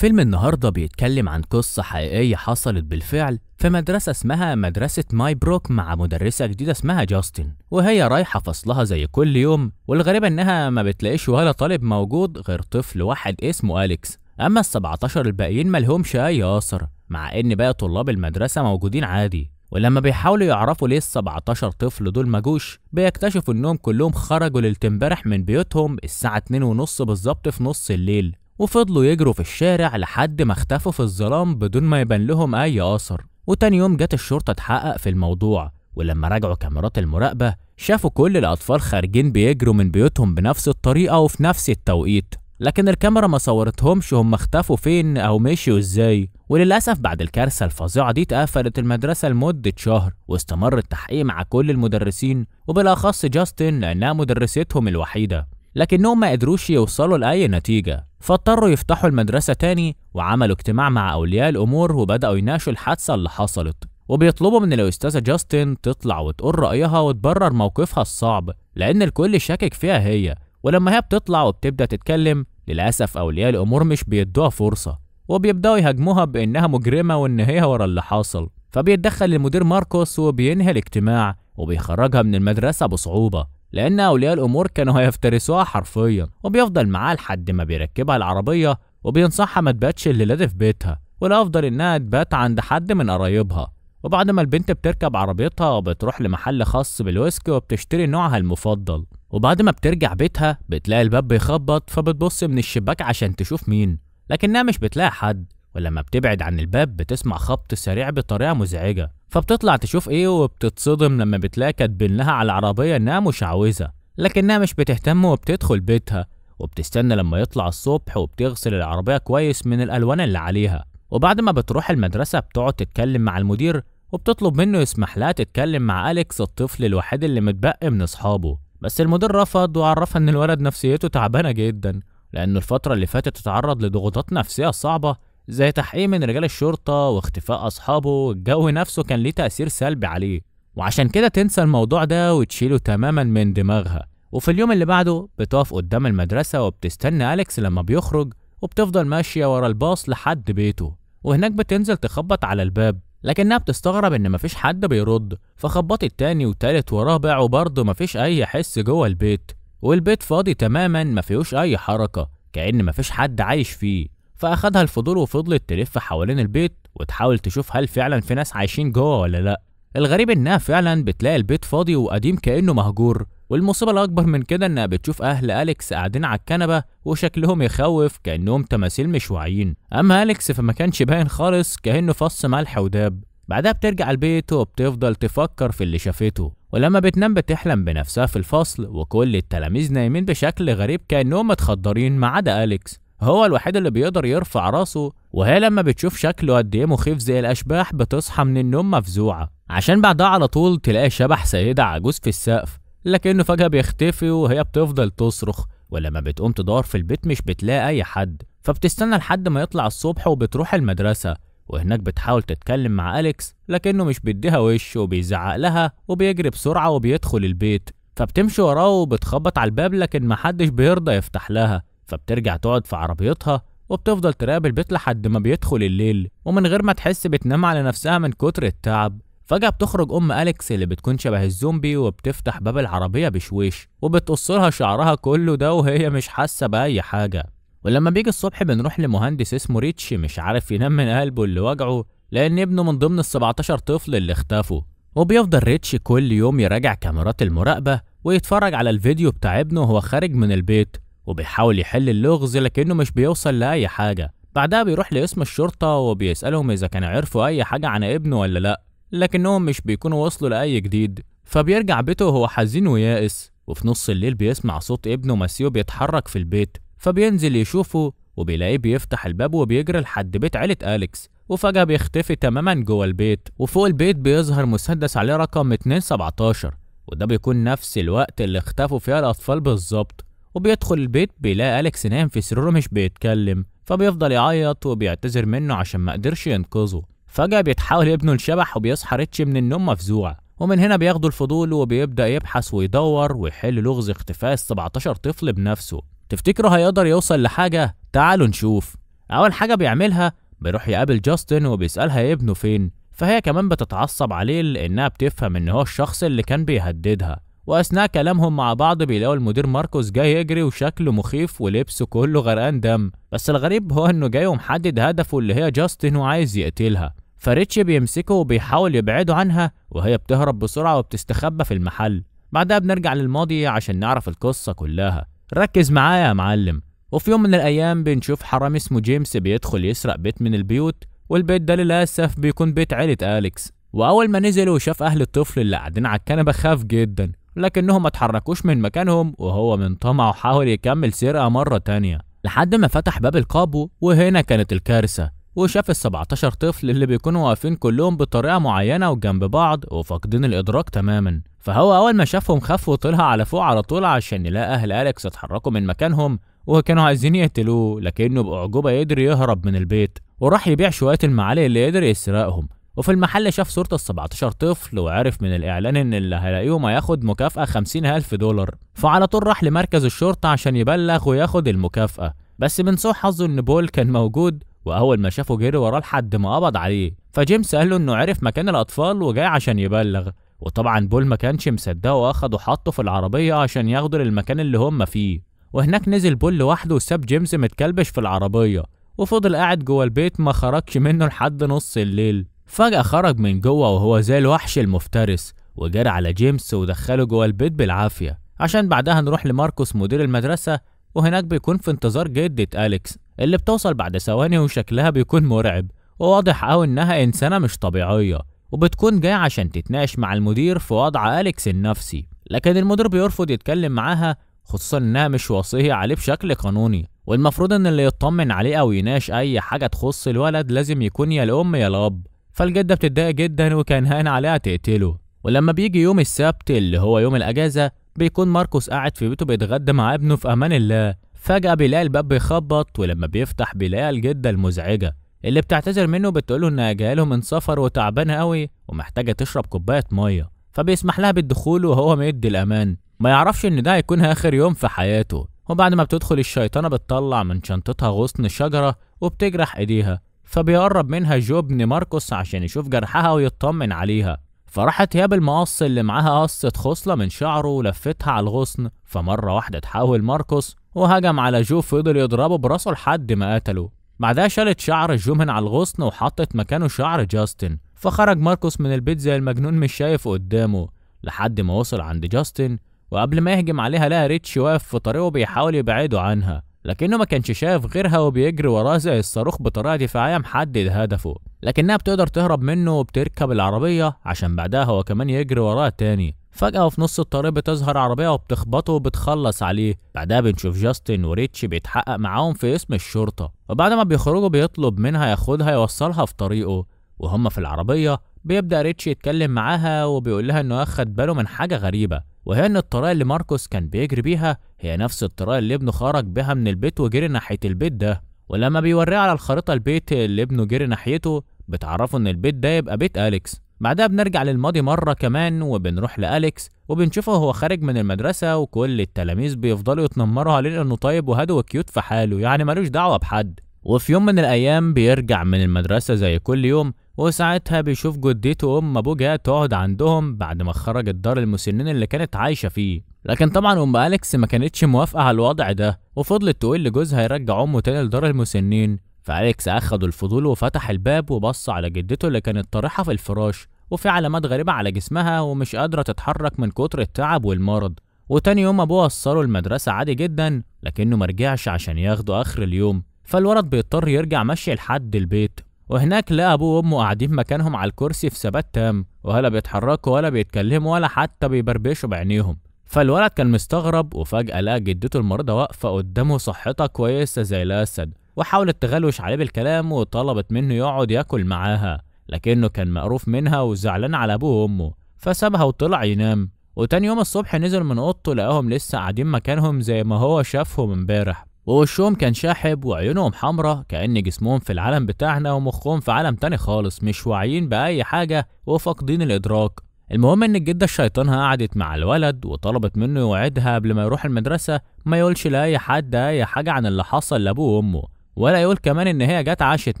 فيلم النهاردة بيتكلم عن قصة حقيقية حصلت بالفعل في مدرسة اسمها مدرسة ماي بروك مع مدرسة جديدة اسمها جاستن، وهي رايحة فصلها زي كل يوم، والغريب انها ما بتلاقيش ولا طالب موجود غير طفل واحد اسمه أليكس. اما ال17 الباقيين ملهمش اي اثر، مع ان باقي طلاب المدرسة موجودين عادي. ولما بيحاولوا يعرفوا ليه ال17 طفل دول مجوش، بيكتشفوا انهم كلهم خرجوا ليلة امبارح من بيوتهم الساعة 2:30 بالظبط في نص الليل، وفضلوا يجروا في الشارع لحد ما اختفوا في الظلام بدون ما يبان لهم اي اثر. وتاني يوم جت الشرطة تحقق في الموضوع، ولما راجعوا كاميرات المراقبة شافوا كل الاطفال خارجين بيجروا من بيوتهم بنفس الطريقة وفي نفس التوقيت، لكن الكاميرا ما صورتهمش هم اختفوا فين او مشيوا ازاي. وللاسف بعد الكارثة الفظيعة دي اتقفلت المدرسة لمدة شهر، واستمر التحقيق مع كل المدرسين وبالاخص جاستن لانها مدرستهم الوحيدة، لكنهم ما قدروش يوصلوا لأي نتيجة، فاضطروا يفتحوا المدرسة تاني وعملوا اجتماع مع أولياء الأمور وبدأوا يناقشوا الحادثة اللي حصلت، وبيطلبوا من الأستاذة جاستن تطلع وتقول رأيها وتبرر موقفها الصعب لأن الكل شاكك فيها هي. ولما هي بتطلع وبتبدأ تتكلم، للأسف أولياء الأمور مش بيدوها فرصة، وبيبدأوا يهاجموها بإنها مجرمة وإن هي ورا اللي حصل. فبيتدخل المدير ماركوس وبينهي الاجتماع وبيخرجها من المدرسة بصعوبة، لأن أولياء الأمور كانوا هيفترسوها حرفيا. وبيفضل معاها لحد ما بيركبها العربية وبينصحها ما تباتش الليلة دي في بيتها، والأفضل إنها تبات عند حد من قرايبها. وبعد ما البنت بتركب عربيتها بتروح لمحل خاص بالويسكي وبتشتري نوعها المفضل، وبعد ما بترجع بيتها بتلاقي الباب بيخبط، فبتبص من الشباك عشان تشوف مين، لكنها مش بتلاقي حد. ولما بتبعد عن الباب بتسمع خبط سريع بطريقة مزعجة، فبتطلع تشوف ايه وبتتصدم لما بتلاقي كاتبين لها على العربية انها مشعوذة، لكنها مش بتهتم وبتدخل بيتها وبتستنى لما يطلع الصبح، وبتغسل العربية كويس من الألوان اللي عليها. وبعد ما بتروح المدرسة بتقعد تتكلم مع المدير وبتطلب منه يسمح لها تتكلم مع أليكس الطفل الوحيد اللي متبقي من أصحابه، بس المدير رفض وعرفها ان الولد نفسيته تعبانة جدا، لأنه الفترة اللي فاتت اتعرض لضغوطات نفسية صعبة زي تحقيق من رجال الشرطة واختفاء أصحابه، والجو نفسه كان ليه تأثير سلبي عليه، وعشان كده تنسى الموضوع ده وتشيله تماما من دماغها. وفي اليوم اللي بعده بتقف قدام المدرسة وبتستنى أليكس لما بيخرج، وبتفضل ماشية ورا الباص لحد بيته، وهناك بتنزل تخبط على الباب، لكنها بتستغرب ان مفيش حد بيرد، فخبطت تاني وتالت ورابع وبرضه مفيش اي حس جوه البيت، والبيت فاضي تماما مفيهوش اي حركة كأن مفيش حد عايش فيه. فاخدها الفضول وفضلت تلف حوالين البيت وتحاول تشوف هل فعلا في ناس عايشين جوه ولا لا. الغريب انها فعلا بتلاقي البيت فاضي وقديم كأنه مهجور، والمصيبة الأكبر من كده إنها بتشوف أهل أليكس قاعدين على الكنبة وشكلهم يخوف كأنهم تماثيل مش واعيين، أما أليكس فما كانش باين خالص كأنه فص ملح وداب. بعدها بترجع البيت وبتفضل تفكر في اللي شافته، ولما بتنام بتحلم بنفسها في الفصل وكل التلاميذ نايمين بشكل غريب كأنهم متخدرين ما عدا أليكس، هو الوحيد اللي بيقدر يرفع راسه. وهي لما بتشوف شكله قد ايه مخيف زي الأشباح بتصحى من النوم مفزوعة، عشان بعدها على طول تلاقي شبح سيدة عجوز في السقف، لكنه فجأة بيختفي وهي بتفضل تصرخ. ولما بتقوم تدور في البيت مش بتلاقي أي حد، فبتستنى لحد ما يطلع الصبح وبتروح المدرسة، وهناك بتحاول تتكلم مع أليكس لكنه مش بيديها وش وبيزعق لها وبيجري بسرعة وبيدخل البيت. فبتمشي وراه وبتخبط على الباب لكن محدش بيرضى يفتح لها، فبترجع تقعد في عربيتها وبتفضل تراقب البيت لحد ما بيدخل الليل، ومن غير ما تحس بتنام على نفسها من كتر التعب. فجأة بتخرج أم أليكس اللي بتكون شبه الزومبي وبتفتح باب العربية بشويش وبتقصلها شعرها كله ده وهي مش حاسة بأي حاجة. ولما بيجي الصبح بنروح لمهندس اسمه ريتش مش عارف ينام من قلبه اللي وجعه لأن ابنه من ضمن ال17 طفل اللي اختفوا، وبيفضل ريتش كل يوم يراجع كاميرات المراقبة ويتفرج على الفيديو بتاع ابنه وهو خارج من البيت، وبيحاول يحل اللغز لكنه مش بيوصل لأي حاجة. بعدها بيروح لقسم الشرطة وبيسألهم إذا كانوا عرفوا أي حاجة عن ابنه ولا لأ، لكنهم مش بيكونوا وصلوا لأي جديد. فبيرجع بيته وهو حزين ويائس، وفي نص الليل بيسمع صوت ابنه ماسيو بيتحرك في البيت، فبينزل يشوفه وبيلاقيه بيفتح الباب وبيجري لحد بيت عيلة أليكس، وفجأة بيختفي تماما جوه البيت، وفوق البيت بيظهر مسدس عليه رقم 217، وده بيكون نفس الوقت اللي اختفوا فيها الأطفال بالظبط. وبيدخل البيت بيلاقي أليكس نايم في سريره مش بيتكلم، فبيفضل يعيط وبيعتذر منه عشان ما قدرش ينقذه. فجأة بيتحول ابنه الشبح وبيصحى ريتش من النوم مفزوع، ومن هنا بياخدوا الفضول وبيبدأ يبحث ويدور ويحل لغز اختفاء ال17 طفل بنفسه. تفتكروا هيقدر يوصل لحاجة؟ تعالوا نشوف. اول حاجه بيعملها بيروح يقابل جاستن وبيسالها ابنه فين، فهي كمان بتتعصب عليه لانها بتفهم ان هو الشخص اللي كان بيهددها. واثناء كلامهم مع بعض بيلاقوا المدير ماركوس جاي يجري وشكله مخيف ولبسه كله غرقان دم، بس الغريب هو انه جاي ومحدد هدفه اللي هي جاستن وعايز يقتلها. فريتشي بيمسكه وبيحاول يبعده عنها وهي بتهرب بسرعه وبتستخبى في المحل. بعدها بنرجع للماضي عشان نعرف القصه كلها. ركز معايا يا معلم. وفي يوم من الايام بنشوف حرامي اسمه جيمس بيدخل يسرق بيت من البيوت، والبيت ده للاسف بيكون بيت عيله أليكس. واول ما نزل وشاف اهل الطفل اللي قاعدين على الكنبه خاف جدا، لكنهم ما اتحركوش من مكانهم، وهو من طمعه حاول يكمل سرقه مره تانية لحد ما فتح باب القابو. وهنا كانت الكارثه، وشاف ال17 طفل اللي بيكونوا واقفين كلهم بطريقه معينه وجنب بعض وفاقدين الادراك تماما. فهو اول ما شافهم خاف وطلع على فوق على طول عشان يلاقي اهل أليكس اتحركوا من مكانهم وكانوا عايزين يقتلوه، لكنه باعجوبه قدر يهرب من البيت وراح يبيع شويه المعالق اللي قدر يسرقهم. وفي المحل شاف صورة ال17 طفل وعرف من الإعلان إن اللي هيلاقيهم هياخد مكافأة $50,000، فعلى طول راح لمركز الشرطة عشان يبلغ وياخد المكافأة. بس من سوء حظه إن بول كان موجود، وأول ما شافه جري وراه لحد ما قبض عليه. فجيمس قال له إنه عرف مكان الأطفال وجاي عشان يبلغ، وطبعا بول ما كانش مصدقه وأخده وحطه في العربية عشان ياخده للمكان اللي هم فيه. وهناك نزل بول لوحده وساب جيمس متكلبش في العربية، وفضل قاعد جوه البيت ما خرجش منه لحد نص الليل. فجأة خرج من جوه وهو زي الوحش المفترس وجرى على جيمس ودخله جوه البيت بالعافية، عشان بعدها نروح لماركوس مدير المدرسة. وهناك بيكون في انتظار جدة أليكس اللي بتوصل بعد ثواني وشكلها بيكون مرعب، وواضح قوي انها انسانة مش طبيعية، وبتكون جاية عشان تتناقش مع المدير في وضع أليكس النفسي. لكن المدير بيرفض يتكلم معاها، خصوصا انها مش وصية عليه بشكل قانوني، والمفروض ان اللي يطمن عليه او يناقش اي حاجة تخص الولد لازم يكون يا الام يا الاب. فالجدة بتتضايق جدا وكان هان عليها تقتله. ولما بيجي يوم السبت اللي هو يوم الاجازة بيكون ماركوس قاعد في بيته بيتغدى مع ابنه في امان الله. فجأة بيلاقي الباب بيخبط، ولما بيفتح بيلاقي الجدة المزعجة اللي بتعتذر منه، بتقوله انها جايله من سفر وتعبانة قوي ومحتاجة تشرب كوباية مية. فبيسمح لها بالدخول وهو مدي الامان، ما يعرفش ان ده هيكون اخر يوم في حياته. وبعد ما بتدخل الشيطانة بتطلع من شنطتها غصن شجرة وبتجرح ايديها، فبيقرب منها جو ابن ماركوس عشان يشوف جرحها ويطمن عليها. فراحت هي بالمقص اللي معاها قصت خصلة من شعره ولفتها على الغصن. فمرة واحدة اتحول ماركوس وهجم على جو، فضل يضربه براسه لحد ما قتله. بعدها شالت شعر جو من على الغصن وحطت مكانه شعر جاستن. فخرج ماركوس من البيت زي المجنون مش شايف قدامه لحد ما وصل عند جاستن، وقبل ما يهجم عليها لقى ريتش واقف في طريقه بيحاول يبعده عنها، لكنه ما كانش شايف غيرها وبيجري وراه زي الصاروخ بطريقه دفاعيه محدد هدفه. لكنها بتقدر تهرب منه وبتركب العربيه عشان بعدها هو كمان يجري وراه تاني. فجأة وفي نص الطريق بتظهر عربية وبتخبطه وبتخلص عليه. بعدها بنشوف جاستن وريتش بيتحقق معاهم في اسم الشرطة، وبعد ما بيخرجوا بيطلب منها ياخدها يوصلها في طريقه. وهم في العربية بيبدأ ريتش يتكلم معاها وبيقول لها انه اخد باله من حاجة غريبة، وهي ان الطريقة اللي ماركوس كان بيجري بيها هي نفس الطريقة اللي ابنه خرج بيها من البيت وجري ناحية البيت ده. ولما بيوريه على الخريطة البيت اللي ابنه جري ناحيته بتعرفوا ان البيت ده يبقى بيت أليكس. بعدها بنرجع للماضي مرة كمان وبنروح لأليكس وبنشوفه هو خارج من المدرسة، وكل التلاميذ بيفضلوا يتنمروا عليه انه طيب وهادي وكيوت في حاله، يعني ملوش دعوة بحد. وفي يوم من الأيام بيرجع من المدرسة زي كل يوم، وساعتها بيشوف جدته وأم أبوه جاية تقعد عندهم بعد ما خرجت دار المسنين اللي كانت عايشة فيه. لكن طبعا أم أليكس ما كانتش موافقة على الوضع ده، وفضلت تقول لجوزها يرجع أمه تاني لدار المسنين. فأليكس أخد الفضول وفتح الباب وبص على جدته اللي كانت طارحة في الفراش وفي علامات غريبة على جسمها ومش قادرة تتحرك من كتر التعب والمرض. وتاني يوم أبوه وصله المدرسة عادي جدا، لكنه مرجعش عشان ياخده آخر اليوم. فالولد بيضطر يرجع مشي لحد البيت، وهناك لقى أبوه وأمه قاعدين مكانهم على الكرسي في ثبات تام، ولا بيتحركوا ولا بيتكلموا ولا حتى بيبربشوا بعينيهم. فالولد كان مستغرب، وفجأة لقى جدته المريضة واقفة قدامه صحتها كويسة زي الأسد، وحاولت تغلوش عليه بالكلام وطلبت منه يقعد ياكل معاها، لكنه كان مقروف منها وزعلان على أبوه وأمه فسابها وطلع ينام. وتاني يوم الصبح نزل من اوضته لقاهم لسه قاعدين مكانهم زي ما هو شافهم امبارح، ووشهم كان شاحب وعيونهم حمرة كأن جسمهم في العالم بتاعنا ومخهم في عالم تاني خالص، مش واعيين بأي حاجة وفاقدين الإدراك. المهم ان الجدة الشيطانة قعدت مع الولد وطلبت منه يوعدها قبل ما يروح المدرسة ما يقولش لأي حد أي حاجة عن اللي حصل لأبوه وأمه، ولا يقول كمان ان هي جت عاشت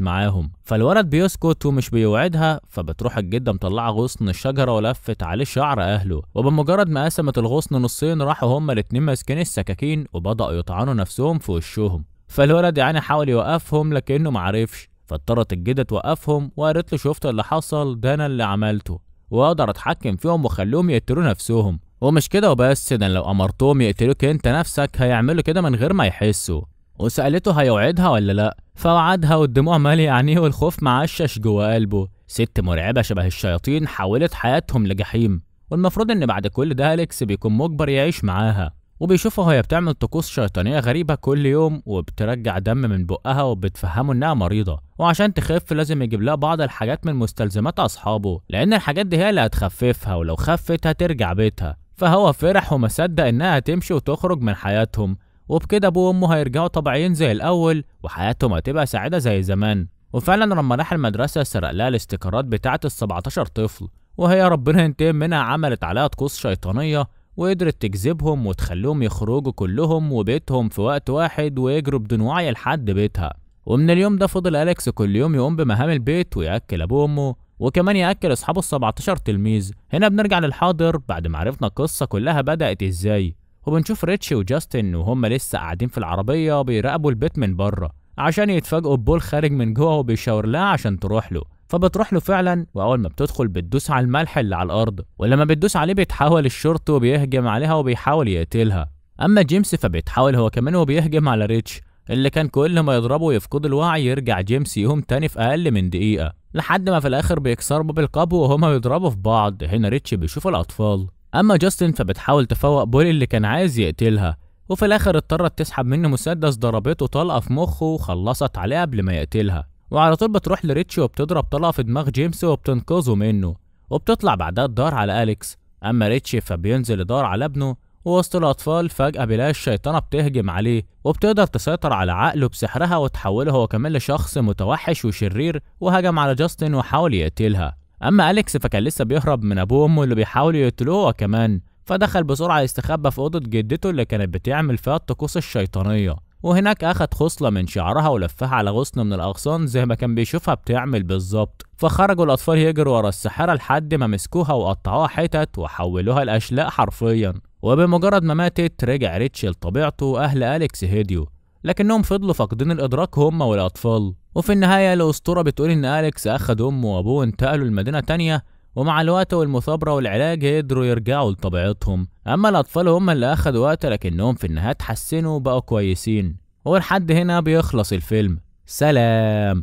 معاهم. فالولد بيسكت ومش بيوعدها، فبتروح الجده مطلعه غصن الشجره ولفت عليه شعر اهله، وبمجرد ما قسمت الغصن نصين راحوا هما الاتنين ماسكين السكاكين وبداوا يطعنوا نفسهم في وشهم. فالولد يعني حاول يوقفهم لكنه معرفش، فاضطرت الجده توقفهم وقالت له شفت اللي حصل ده انا اللي عملته، واقدر اتحكم فيهم واخليهم يقتلوا نفسهم. ومش كده وبس، ده لو امرتهم يقتلوك انت نفسك هيعملوا كده من غير ما يحسوا. وسألته هيوعدها ولا لا، فوعدها والدموع مالية عينيه والخوف معشش جوه قلبه. ست مرعبة شبه الشياطين حولت حياتهم لجحيم، والمفروض ان بعد كل ده أليكس بيكون مجبر يعيش معاها، وبيشوفها وهي بتعمل طقوس شيطانية غريبة كل يوم وبترجع دم من بقها وبتفهمه انها مريضة، وعشان تخف لازم يجيب لها بعض الحاجات من مستلزمات اصحابه، لان الحاجات دي هي اللي هتخففها، ولو خفت هترجع بيتها. فهو فرح ومصدق انها هتمشي وتخرج من حياتهم، وبكده ابوه وامه هيرجعوا طبيعيين زي الاول وحياتهم هتبقى سعيده زي زمان. وفعلا لما راح المدرسه سرق لها الاستيكرات بتاعه ال17 طفل، وهي ربنا ينتقم منها عملت عليها طقوس شيطانيه وقدرت تجذبهم وتخليهم يخرجوا كلهم وبيتهم في وقت واحد ويجروا بدون وعي لحد بيتها. ومن اليوم ده فضل أليكس كل يوم يقوم بمهام البيت ويأكل أبوه وأمه وكمان يأكل أصحابه ال17 تلميذ. هنا بنرجع للحاضر بعد ما عرفنا القصة كلها بدأت إزاي، وبنشوف ريتش وجاستن وهم لسه قاعدين في العربية بيراقبوا البيت من بره عشان يتفاجئوا ببول خارج من جوه وبيشاور لها عشان تروح له. فبتروح له فعلا، واول ما بتدخل بتدوس على الملح اللي على الارض، ولما بتدوس عليه بيتحول الشرطي وبيهجم عليها وبيحاول يقتلها. اما جيمس فبيتحول هو كمان وبيهجم على ريتش اللي كان كل ما يضربه ويفقد الوعي يرجع جيمس يقوم تاني في اقل من دقيقة، لحد ما في الاخر بيكسروا باب القبو وهما بيضربوا في بعض. هنا ريتش بيشوف الاطفال. اما جاستن فبتحاول تفوق بولي اللي كان عايز يقتلها، وفي الاخر اضطرت تسحب منه مسدس ضربته طلقه في مخه وخلصت عليه قبل ما يقتلها، وعلى طول بتروح لريتش وبتضرب طلقه في دماغ جيمس وبتنقذه منه، وبتطلع بعدها تدار على أليكس. اما ريتش فبينزل يدار على ابنه، ووسط الاطفال فجاه بيلاقي الشيطانه بتهجم عليه وبتقدر تسيطر على عقله بسحرها وتحوله هو كمان لشخص متوحش وشرير، وهجم على جاستن وحاول يقتلها. اما أليكس فكان لسه بيهرب من ابوه وامه اللي بيحاولوا يقتلوه هو كمان، فدخل بسرعه يستخبى في اوضه جدته اللي كانت بتعمل فيها الطقوس الشيطانيه، وهناك اخد خصله من شعرها ولفها على غصن من الاغصان زي ما كان بيشوفها بتعمل بالظبط. فخرجوا الاطفال يجروا ورا الساحره لحد ما مسكوها وقطعوها حتت وحولوها لاشلاء حرفيا. وبمجرد ما ماتت رجع ريتش لطبيعته واهل أليكس هديوا، لكنهم فضلوا فاقدين الادراك هم والاطفال. وفي النهايه الاسطوره بتقول ان أليكس اخد امه وابوه وانتقلوا لمدينه تانية، ومع الوقت والمثابره والعلاج قدروا يرجعوا لطبيعتهم. اما الاطفال هم اللي اخدوا وقت لكنهم في النهايه اتحسنوا وبقوا كويسين. ولحد هنا بيخلص الفيلم. سلام.